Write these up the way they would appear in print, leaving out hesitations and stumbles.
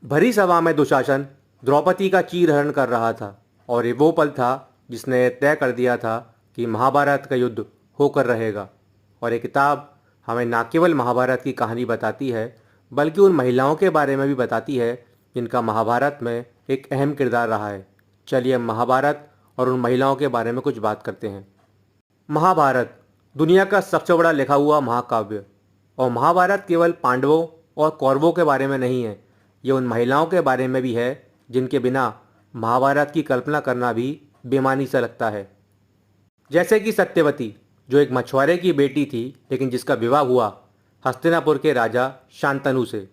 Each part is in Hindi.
भरी सभा में दुशासन द्रौपदी का चीरहरण कर रहा था और ये वो पल था जिसने तय कर दिया था कि महाभारत का युद्ध होकर रहेगा। और ये किताब हमें न केवल महाभारत की कहानी बताती है बल्कि उन महिलाओं के बारे में भी बताती है जिनका महाभारत में एक अहम किरदार रहा है। चलिए हम महाभारत और उन महिलाओं के बारे में कुछ बात करते हैं। महाभारत दुनिया का सबसे बड़ा लिखा हुआ महाकाव्य। और महाभारत केवल पांडवों और कौरवों के बारे में नहीं है, ये उन महिलाओं के बारे में भी है जिनके बिना महाभारत की कल्पना करना भी बेमानी सा लगता है। जैसे कि सत्यवती, जो एक मछुआरे की बेटी थी लेकिन जिसका विवाह हुआ हस्तिनापुर के राजा शांतनु से।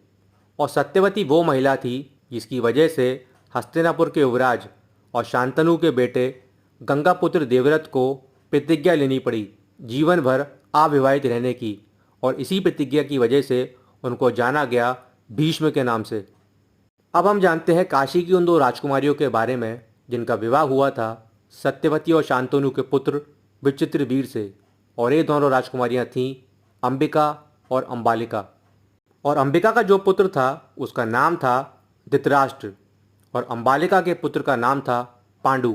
और सत्यवती वो महिला थी जिसकी वजह से हस्तिनापुर के युवराज और शांतनु के बेटे गंगापुत्र देवव्रत को प्रतिज्ञा लेनी पड़ी जीवन भर अविवाहित रहने की। और इसी प्रतिज्ञा की वजह से उनको जाना गया भीष्म के नाम से। अब हम जानते हैं काशी की उन दो राजकुमारियों के बारे में जिनका विवाह हुआ था सत्यवती और शांतनु के पुत्र विचित्रवीर से। और ये दोनों राजकुमारियां थीं अंबिका और अंबालिका। और अंबिका का जो पुत्र था उसका नाम था धृतराष्ट्र और अंबालिका के पुत्र का नाम था पांडु।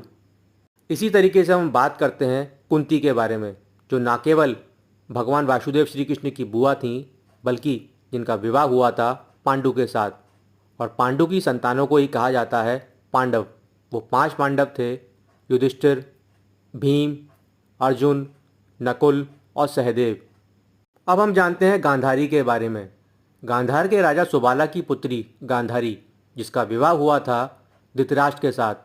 इसी तरीके से हम बात करते हैं कुंती के बारे में, जो न केवल भगवान वासुदेव श्री कृष्ण की बुआ थीं बल्कि जिनका विवाह हुआ था पांडु के साथ। और पांडु की संतानों को ही कहा जाता है पांडव। वो 5 पांडव थे, युधिष्ठिर, भीम, अर्जुन, नकुल और सहदेव। अब हम जानते हैं गांधारी के बारे में। गांधार के राजा सुबाला की पुत्री गांधारी, जिसका विवाह हुआ था धृतराष्ट्र के साथ।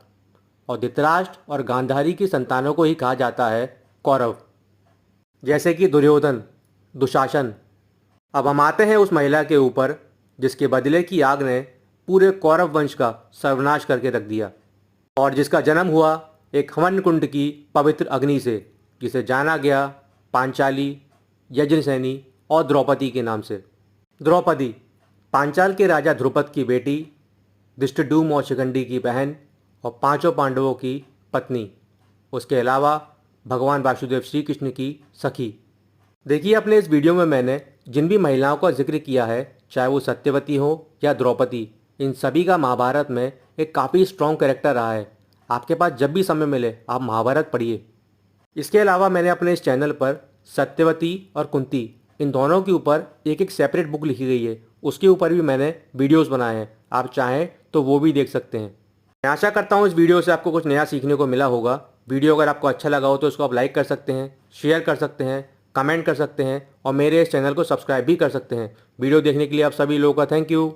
और धृतराष्ट्र और गांधारी की संतानों को ही कहा जाता है कौरव, जैसे कि दुर्योधन, दुशासन। अब हम आते हैं उस महिला के ऊपर जिसके बदले की आग ने पूरे कौरव वंश का सर्वनाश करके रख दिया और जिसका जन्म हुआ एक हवन कुंड की पवित्र अग्नि से, जिसे जाना गया पांचाली, यज्ञसेनी और द्रौपदी के नाम से। द्रौपदी पांचाल के राजा ध्रुपद की बेटी, धृष्टद्युम्न और शिखंडी की बहन और 5 पांडवों की पत्नी। उसके अलावा भगवान वासुदेव श्री कृष्ण की सखी। देखिए, अपने इस वीडियो में मैंने जिन भी महिलाओं का जिक्र किया है, चाहे वो सत्यवती हो या द्रौपदी, इन सभी का महाभारत में एक काफ़ी स्ट्रॉन्ग कैरेक्टर रहा है। आपके पास जब भी समय मिले आप महाभारत पढ़िए। इसके अलावा मैंने अपने इस चैनल पर सत्यवती और कुंती, इन दोनों के ऊपर एक एक सेपरेट बुक लिखी गई है, उसके ऊपर भी मैंने वीडियोस बनाए हैं। आप चाहें तो वो भी देख सकते हैं। मैं आशा करता हूँ इस वीडियो से आपको कुछ नया सीखने को मिला होगा। वीडियो अगर आपको अच्छा लगा हो तो इसको आप लाइक कर सकते हैं, शेयर कर सकते हैं, कमेंट कर सकते हैं और मेरे इस चैनल को सब्सक्राइब भी कर सकते हैं। वीडियो देखने के लिए आप सभी लोगों का थैंक यू।